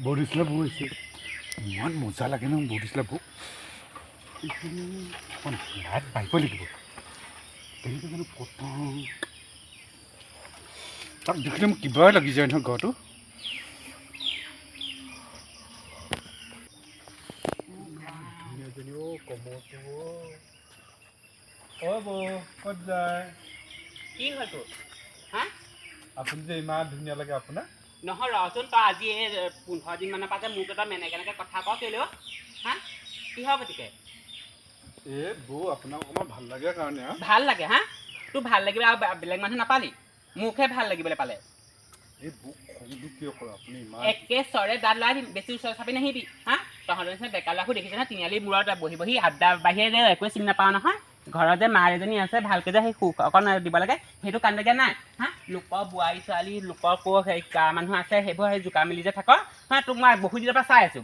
বৌদিছিলা বৌ হৈছে ইমান মজা লাগে ন বৌদিছিলা বৌ এইখিনি লাইট পাৰিব লাগিব তেনেকৈ জানো প্ৰথম তাক দেখিলে মোক কিবাই লাগি যায় নহয় ঘৰটো ক'ত যায় কি হ'ল তোৰ হা আপুনি যে ইমান ধুনীয়া লাগে আপোনাৰ নহয় ৰচোন তই আজি এই 15 দিন মানৰ পৰা যে মোক এটা মেনেকেনেকৈ কথা কওঁ কেলৈ হা কিহৰ গতিকে বৌ আপোনাক অকণমান ভাল লাগে কাৰণে ভাল লাগে হা তোৰ ভাল লাগিবলৈ আৰু বেলেগ মানুহ নাপালি মোকহে ভাল লাগিবলৈ পালে একে চৰে দাঁত লৰাই দিম বেছি ওচৰ চাপি নাহিবি হা তহঁতৰ নিচিনা ডেকা লাখো দেখিছে না তিনিআলি মূৰত বহি বহি আড্ডা বাহিৰে একোৱে চিনি নাপাওঁ নহয় ঘৰত যে মাৰ এজনী আছে ভালকৈ যে সেই সুখ অকণ দিব লাগে সেইটো কান্দগীয়া নাই হা লোকৰ বোৱাৰী ছোৱালী লোকৰ সেই কা মানুহ আছে সেইবোৰ সেই জোকা মেলি যে থাক হা তোক মই বহুত দিনৰ পৰা চাই আছোঁ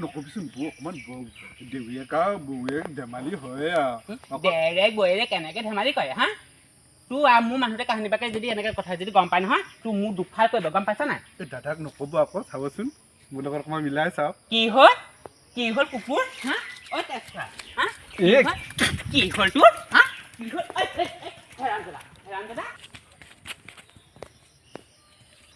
নকবিচোন বৌ অকণমান দেউৰীয়েক আৰু বৌৱেক ধেমালি হয় দেৰেক বৌৱেৰে কেনেকৈ ধেমালি কৰে হা তোৰ মোৰ মানুহটোৱে কাহিনী বাকে যদি এনেকৈ কথা যদি গম পায় নহয় তোৰ মোৰ দুফাল কৰিব গম পাইছ নাই এই দাদাক নক'ব আকৌ চাবচোন মোৰ লগত অকণমান মিলাই চাওক কি হ'ল কুকুৰ হা অ তেজা হা কি হ'ল তোৰ হা কি হ'ল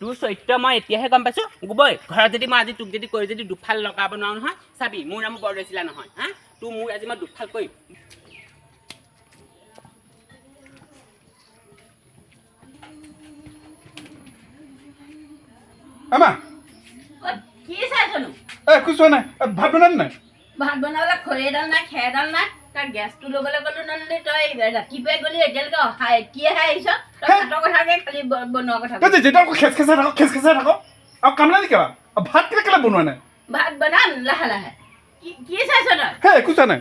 তোৰ চৰিত্ৰ মই এতিয়াহে গম পাইছোঁ গোবই ঘৰত যদি মই আজি তোক যদি কৰি যদি দুফাল লগাব নোৱাৰো নহয় চাবি মোৰ নাম বৰদৈচিলা নহয় হা তোৰ মোৰ আজি মই দুফাল কৰিম আমা কি চাইছনো একো চোৱা নাই ভাত বনালি নাই ভাত বনাবলৈ খৰিডাল নাই খেৰডাল নাই তাৰ গেছটো ল'বলৈ গ'লো নহ'লে তই ৰাতিপুৱাই গ'লি এতিয়ালৈকে অহা এতিয়াহে আহিছ তই ভাতৰ কথাকে খালি বনোৱা কথা যেতিয়া আকৌ খেচ থাকক আৰু কাম নাই নেকি ভাত কেলে বনোৱা নাই ভাত বনাম লাহে লাহে কি চাইছ তই হে একো চোৱা নাই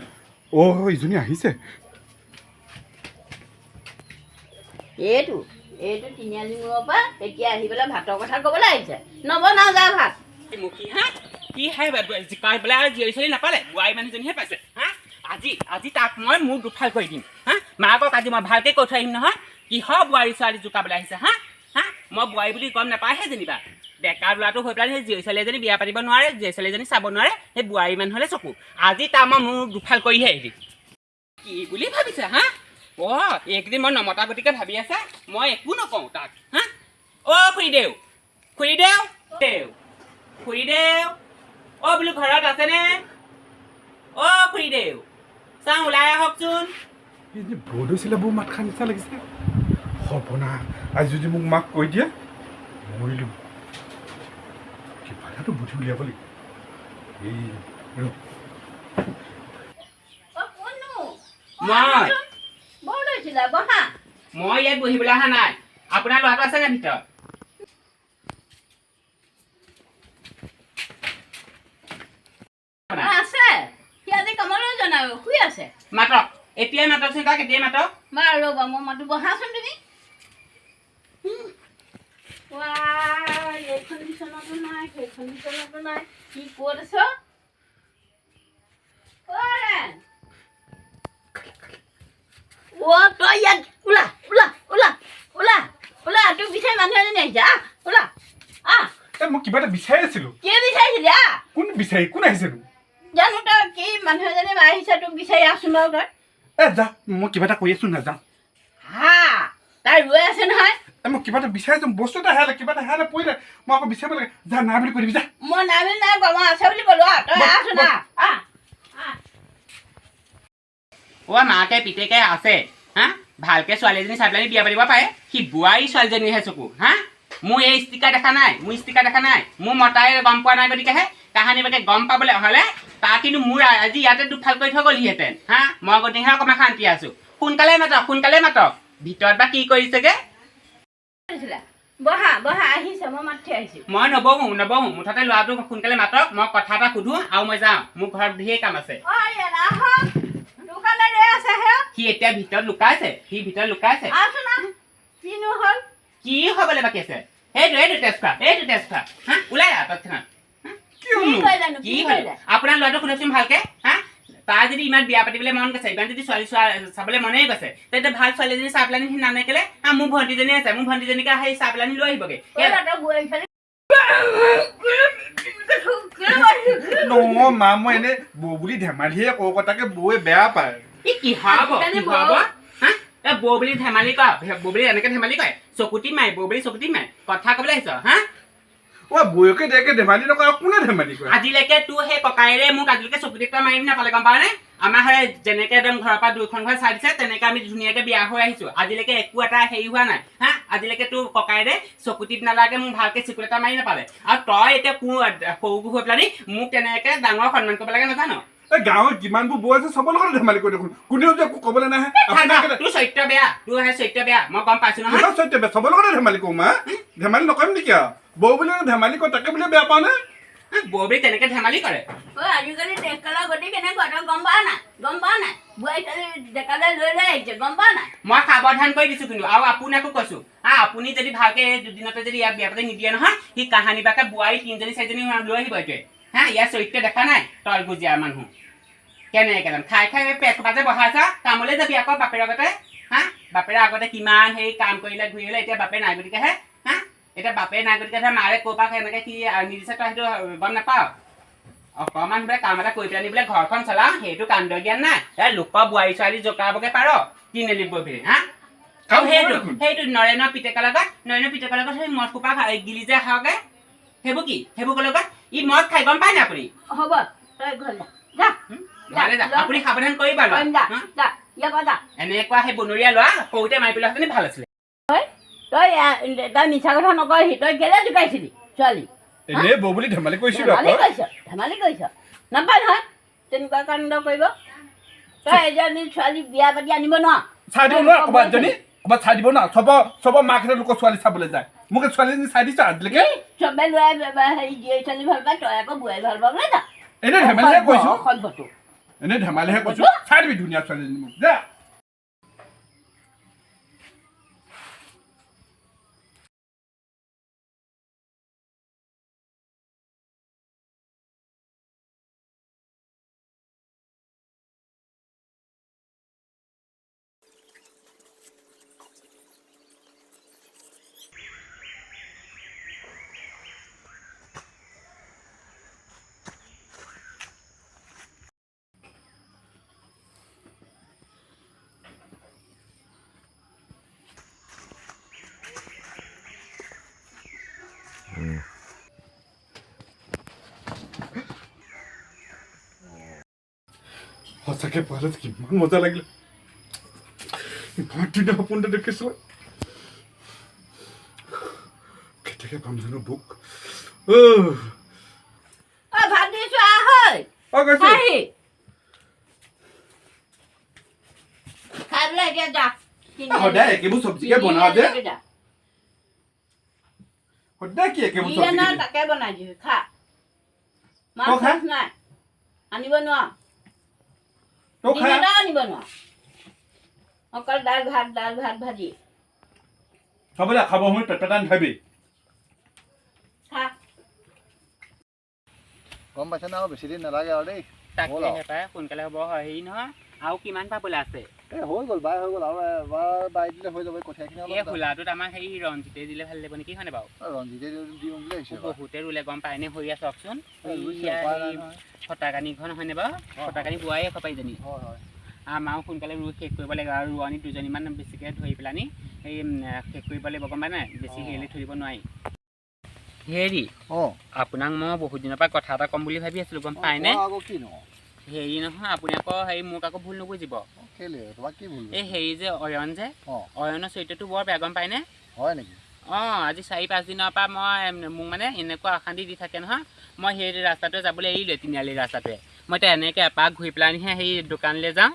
ইজনী আহিছে এইটো তিনিআলি মূৰৰ পৰা এতিয়া আহি পেলাই ভাতৰ কথা ক'বলৈ আহিছে নবনাও যা ভাত মুখী হা কি হাই জিকাই পেলাই আৰু জীয়ৰী ছোৱালী নাপালে বোৱাৰী মানুহজনীহে পাইছে হা আজি তাক মই মোৰ দুফাল কৰি দিম হা মাকক আজি মই ভালকৈ কৈ থৈ আহিম নহয় কিহৰ বোৱাৰী ছোৱালী জোকাবলৈ আহিছে হা মই বোৱাৰী বুলি গম নাপায়হে যেনিবা ডেকা ল'ৰাটো হৈ পেলাই সেই জীয়ৰী ছোৱালী এজনী বিয়া পাতিব নোৱাৰে জীয়ৰী ছোৱালী এজনী চাব নোৱাৰে সেই বোৱাৰী মানুহলৈ চকু আজি তাৰ মই মোৰ দুফাল কৰিহে আহিম কি বুলি ভাবিছে হা এইকেইদিন মই নমতা গতিকে ভাবি আছে মই একো নকওঁ তাক হা খুৰীদেউ বোলো ঘৰত আছেনে খুৰীদেউ চাওঁ ওলাই আহকচোন বৌদৈচিলা বৌ মাত খা নিচিনা লাগিছে সপনা আজি যদি মোক মাক কৈ দিয়ে মৰিলোঁ কিবা এটাতো বুদ্ধি উলিয়াব লাগিব মই ইয়াত বহিবলৈ অহা নাই আপোনাৰ ল'ৰাটো আছে নে ভিতৰত আছে সি আজি কামলৈ জনাব শুই আছে মাতক এতিয়াই মাতকচোন তাক এতিয়াই মাতক ৰ'বা মই মাতো বহাচোন তুমি এইখন বিচনাটো নাই সেইখন বিচনাটো নাই কি ক'ত আছ তই ইয়াত ওলা তোক বিচাৰি মানুহ এজনী আহিছে ওলা মই কিবা এটা বিচাৰি আছিলো কি বিচাৰিছিলি কোন আহিছেনো জানো তই কি মানুহ এজনী আহিছে তোক বিচাৰি আছো বাৰু তই যা মই কিবা এটা কৰি আছো নাযাওঁ তাই ৰৈ আছে নহয় মই কিবা এটা বিচাৰিছো বস্তু এটা হেৰালে কিবা এটা হেৰালে পৰিলে মই আকৌ বিচাৰিব লাগে যা নাই বুলি কৈ দিবি যা মই নাই বুলি নাই কোৱা মই আছে বুলি ক'লো তই আছো না মাকে পিতেকে আছে হা ভালকৈ ছোৱালী এজনী চাই পেলাই বিয়া পাতিব পাৰে সি বোৱাৰী ছোৱালীজনীহে চকু হা মোৰ এই ষ্টিকাৰ দেখা নাই মোৰ মতাই গম পোৱা নাই গতিকেহে কাহানী বাকে গম পাবলৈ হ'লে তাৰ কিন্তু মোৰ আজি ইয়াতে দুফাল কৰি থৈ গ'লহিহেঁতেন হা মই গতিকেহে অকণমান শান্তি আছোঁ সোনকালে মাতক ভিতৰত বা কি কৰিছেগে মই নবহো মুঠতে ল'ৰাটো সোনকালে মাতক মই কথা এটা সুধোঁ আৰু মই যাওঁ মোৰ ঘৰত ধেৰ কাম আছে সি এতিয়া ভিতৰত লুকাইছে কি হ'বলৈ বাকী আছে এইটো তেজখোৱা হা ওলাই তৎক্ষণাত কি হ'ল আপোনাৰ ল'ৰাটো শুনকচোন ভালকে হা তাৰ যদি ইমান বিয়া পাতিবলৈ মন গৈছে ইমান যদি ছোৱালী চাবলৈ মনেই গৈছে তেতিয়া ভাল ছোৱালী এজনী চাহ পেলানি নানেকেলে মোৰ ভণ্টিজনী আছে মোৰ ভণ্টিজনীকে আহি চাহ পেলানি লৈ আহিবগে নহয় মা মই এনে বৌ বুলি ধেমালিহে কওঁ কথাকে বৌয়ে বেয়া পায় কি হব হা এ বৌ বুলি ধেমালি ক বৌ বুলি এনেকে ধেমালি কয় চকুটি মাই বৌ বুলি চকুটি মাই কথা কবলৈ আহিছ হা অ বৌকে দেখে ধেমালি নকৰে কোনে ধেমালি কৰে আজিলৈকে তোৰ সেই ককাইৰে মোক আজিলৈকে চকুটি এটা মাৰি নাপালে গম পাৱ নে আমাৰ সেই যেনেকে একদম ঘৰৰ পৰা দুইখন ঘৰ চাই দিছে তেনেকে আমি ধুনীয়াকে বিয়া হৈ আহিছো আজিলৈকে একো এটা হেৰি হোৱা নাই হা আজিলৈকে তোৰ ককাইৰে চকুটিত নালাগে মোক ভালকে চিকুট এটা মাৰি নাপালে আৰু তই এতিয়া সৰু হৈ পেলানি মোক তেনেকে ডাঙৰ সন্মান কৰিব লাগে নাজানো এই গাঁৱত যিমানবোৰ বৌ আছে চবৰ লগতে ধেমালি কৰি দেখোন কোনেও যে একো ক'বলৈ নাহে তোৰ চৰিত্ৰ বেয়া তোৰ সেই চৰিত্ৰ বেয়া মই গম পাইছো নহয় চৰিত্ৰ বেয়া চবৰ লগতে ধেমালি কৰো মা ধেমালি নকৰিম নেকি আৰু বৌ বুলি ধেমালি কৰো তাকে বুলি বেয়া পাওঁ নে বৌ বুলি তেনেকে ধেমালি কৰে আজিকালি ডেকালৰ গতি কেনেকুৱা তই গম পাৱ নাই বোৱাৰী ছোৱালী ডেকালে লৈ আহিছে গম পাৱ নাই মই সাৱধান কৰি দিছো কিন্তু আৰু আপোনাকো কৈছো আপুনি যদি ভালকে দুদিনতে যদি ইয়াক বিয়া পাতি নিদিয়ে নহয় সি কাহানি বাকে বোৱাৰী 3জনী 4জনী লৈ আহিব এইটোৱে ইয়াৰ চৰিত্ৰ দেখা নাই তল গুজিয়া মানুহ কেনেকে খাই খাই পেট সোপাতে বহাইছা কামলৈ যাবি আকৌ বাপেৰ আগতে বাপেৰে আগতে কিমান হেৰি কাম কৰিলে ঘূৰিলে এতিয়া বাপে নাই গতিকেহে এতিয়া বাপে নাই গতিকে মাৰে ক'ৰ পৰা এনেকে কি নিদিছে তই সেইটো গম নাপাৱ অকণমান বোলে কাম এটা কৰি পেলাই বোলে ঘৰখন চলা সেইটো কাণ্ড জ্ঞান নাই লোকৰ বোৱাৰী ছোৱালী জোকাবগে পাৰ তিনিআলিত বহি আৰু সেইটো নৰেনৰ পিতেকৰ লগত সেই মদ সোপা গিলি যে খাওঁগে সেইবোৰ লগত ই মদ খাই গম পায় নাই আপুনি হ'ব তই ঘৰলৈ যা আপুনি সাৱধান কৰিবা এনেকুৱা সেই বনৰীয়া ল'ৰা সৰুতে মাৰি পেলোৱা ভাল আছিলে তই মিছা কথা নকয়হি তই কেলে জোকাইছিলি ছোৱালী এনেই বৌ বুলি ধেমালি কৰিছিলো ধেমালি কৰিছ নাপায় নহয় তেনেকুৱা কাণ্ড কৰিব তই এজনী ছোৱালী বিয়া পাতি আনিব নোৱাৰ চাই দিব নোৱাৰ ক'ৰবাত চাই দিব নোৱাৰ চবৰ মাকহঁতে লোকৰ ছোৱালী চাবলৈ যায় মোক ছোৱালীজনী চাই দিছ আজিলৈকে চবে ল'ৰাই হেৰি জীয়ৰী ছোৱালী ভাল পায় তই আকৌ বোৱাৰী ভাল পাব নাই এনেই ধেমালিহে কৈছো সভ্যটো এনেই ধেমালিহে কৈছো চাই দিবি ধুনীয়া ছোৱালীজনী মোক যা সঁচাকে পালে কিমান মজা লাগিলে ইমান ধুনীয়া সপোন এটা দেখিছিলো কেতিয়াকে পাম জানো বুক ভাত দিছো আহৈ খাই পেলাই এতিয়া যা সদায় একেবোৰ চব্জিকে বনাও যে সদায় কি একেবোৰ চব্জি তাকে বনাই দিবি খা মাছ নাই আনিব নোৱাৰ আনিব নোৱাৰ অকল দাল ভাত ভাজি খাবলৈ খাব সময় পেট নাখাবি গম পাইছে না বেছি দিন নালাগে আৰু দেই তাকেহে পাই সোনকালে হ'ব হেৰি নহয় আৰু কিমান পাবলৈ আছে হৈ গ'ল বাই হৈ গ'ল আৰু এবাৰ বাই দিলে হৈ যাব কঠীয়াখিনি এই খোলাটোত আমাৰ সেই ৰঞ্জিতে দিলে ভাল লাগিব নেকি হয়নে বাৰু ৰঞ্জিতে দিম বুলি আহিছে বহুতে ৰুলে গম পায়নে হৈ চাওকচোন ফটাকানিখন হয়নে বাৰু ফটাকানি বোৱাই এশ পাৰিজনী আমাৰো সোনকালে ৰুই শেষ কৰিব লাগিব আৰু ৰোৱনী দুজনীমান বেছিকৈ ধৰি পেলানি সেই শেষ কৰিব লাগিব গম পাই নাই বেছি হেৰি থৈ দিব নোৱাৰি হেৰি আপোনাক মই বহুত দিনৰ পৰা কথা এটা ক'ম বুলি ভাবি আছিলোঁ গম পায়নে হেৰি নহয় আপুনি আকৌ হেৰি মোক আকৌ ভুল নুবুজিব এই হেৰি যে অয়ন যে অয়নৰ চৰিত্ৰটো বৰ বেয়া গম পায়নে হয় নেকি আজি 4-5 দিনৰ পৰা মই মোক মানে এনেকুৱা অশান্তি দি থাকে নহয় মই সেই ৰাস্তাটোৱে যাবলৈ এৰিলোৱে তিনিআলি ৰাস্তাটোৱে মই এতিয়া এনেকৈ এপাক ঘূৰি পেলানিহে সেই দোকানলৈ যাওঁ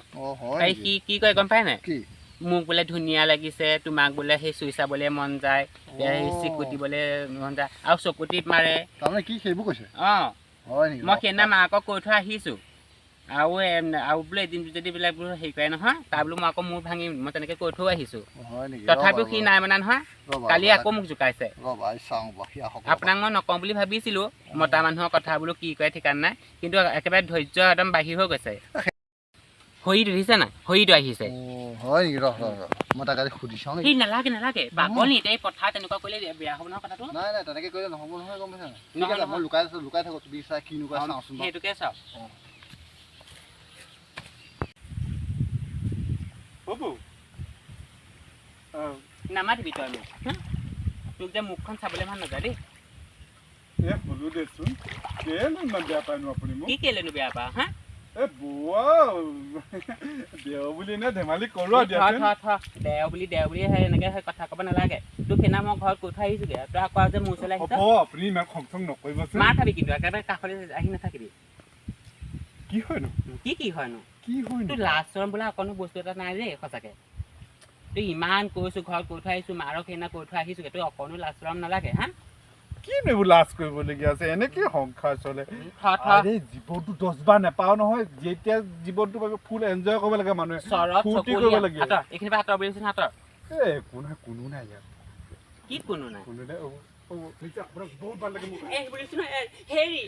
সি কি কয় গম পায় নাই মোক বোলে ধুনীয়া লাগিছে তোমাক বোলে সেই চুই চাবলৈ মন যায় চিকুটিবলৈ মন যায় আৰু চকুটিত মাৰে কি সেইবোৰ কৈছে মই সেইদিনা মাকক কৈ থৈ আহিছোঁ আৰু বোলে এদিন যদি বোলে বোলো হেৰি কৰে নহয় তাৰ বোলো মই আকৌ মোৰ ভাঙিম মই তেনেকৈ কৈ থৈ আহিছোঁ তথাপিও সি নাই মানে নহয় কালি আকৌ মোক জোকাইছে আপোনাক মই নকওঁ বুলি ভাবিছিলোঁ মতা মানুহৰ কথা বোলো কি কৰে ঠিকান নাই কিন্তু একেবাৰে ধৈৰ্য একদম বাহিৰ হৈ গৈছে হৰিটো দেখিছে নাই হৰিটো আহিছে হয় নেকি মই তাক আজি সুধি চাওঁ সি নেকি নালাগে নালাগে পাগল নি এতিয়া পথাৰ তেনেকুৱা কৰিলে বেয়া হ'ব নহয় কথাটো নাই নাই তেনেকৈ কৰিলে নহ'ব নহয় গম পাইছা নাই ঠিক আছে মই লুকাই থাকোঁ তুমি চাই কি লুকাই চাওঁচোন বাৰু সেইটোকে চাওক হ'ব নামাতিবি তই মোক তোক যে মুখখন চাবলৈ মন নাযায় দেই এ বোলো দেচোন কেলে ইমান বেয়া পায়নো আপুনি মোক কি কেলেনো বেয়া পা হা এ বৌৱা দেও বুলি নে ধেমালি কৰোঁ আৰু দেও বুলি এনেকৈ কথা ক'ব নালাগে তোক সেইদিনা মই ঘৰত কৈ থৈ আহিছোঁগৈ তই আকৌ যে মোৰ ওচৰলৈ আহিছ হ'ব আপুনি ইমান খং চং নকৰিবচোন মাৰ খাবি কিন্তু একেবাৰে কাষলৈ আহি নাথাকিবি কি হয়নো কি হয়নো কি হয়নো তোৰ লাজ চৰম বোলা অকণো বস্তু এটা নাই দেই সঁচাকৈ তই ইমান কৈছোঁ ঘৰত কৈ থৈ আহিছোঁ মাৰক সেইদিনা কৈ থৈ আহিছোঁগৈ তই অকণো লাজ চৰম নালাগে হা কি এইবোৰ লাজ কৰিবলগীয়া আছে এনেকৈ সংসাৰ চলে আৰে জীৱনটো 10 বাৰ নাপাওঁ নহয় যেতিয়া জীৱনটো পাব ফুল এনজয় কৰিব লাগে মানুহে ফূৰ্তি কৰিব লাগে এইখিনি পৰা হাতৰ বুলিছোন হাতৰ একো নাই কোনো নাই ইয়াত কি কোনো নাই আপোনাক বহুত ভাল লাগে মোক হেৰি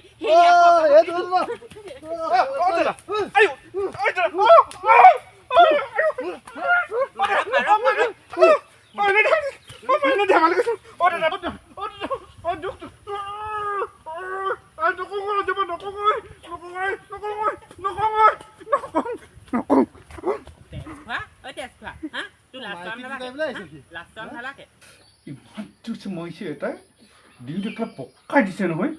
ধেমালি কৰিছোঁ ইমান জোৰছে মৰিছে এটাই ডিউটি একেবাৰে পকাই দিছে নহয়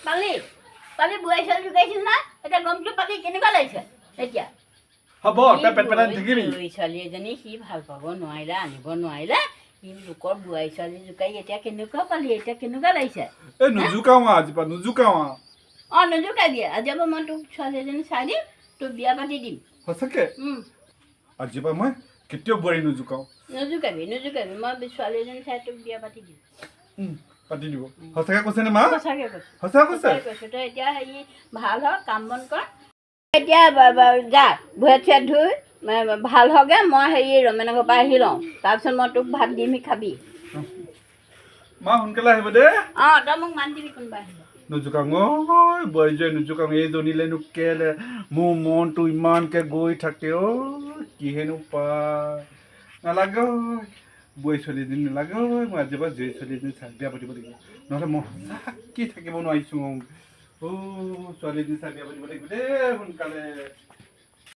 পালি বোৱাৰী ছোৱালী জোকাইছিল না এতিয়া গমটো পালি কেনেকুৱা লাগিছে এতিয়া হ'ব তই পেট পেলাই থাকিবি বোৱাৰী ছোৱালী এজনী সি ভাল পাব নোৱাৰিলে আনিব নোৱাৰিলে সি লোকৰ বোৱাৰী ছোৱালী জোকাই এতিয়া কেনেকুৱা পালি এতিয়া কেনেকুৱা লাগিছে এই নোজোকাওঁ আজিৰ পৰা নোজোকাওঁ অঁ নোজোকাবি আজিৰ পৰা মই তোক ছোৱালী এজনী চাই দিম তোক বিয়া পাতি দিম সঁচাকে আজিৰ পৰা মই কেতিয়াও বোৱাৰী নোজোকাওঁ নোজোকাবি মই ছোৱালী এজনী চাই তোক বিয়া পাতি দিম পাতি দিব সঁচাকে কৈছে নে মা সঁচাকৈ কৈছোঁ সঁচা কৈছে তই এতিয়া হেৰি ভাল হ কাম বন কৰ এতিয়া যা ভৰিত চৰিত ধুই ভাল হওঁগৈ মই হেৰি ৰমেনৰ ঘৰৰ পৰা আহি লওঁ তাৰপিছত মই তোক ভাত দিম খাবি মা সোনকালে আহিব দেই অঁ তই মোক মান দিবি কোনোবা আহিব নোজোকাওঁ বোৱাৰীজনী নোজোকাওঁ এইজনীলেনো কেলে মোৰ মনটো ইমানকৈ গৈ থাকে কিহেনো পায় নালাগে বোৱাৰী ছোৱালী এজনী নালাগে মই আজিৰ পৰা জুই ছোৱালী এজনী চাই বিয়া পাতিব লাগিব নহ'লে মই সঁচাকৈ থাকিব নোৱাৰিছোঁ ছোৱালী এজনী চাই বিয়া পাতিব লাগিব দেই সোনকালে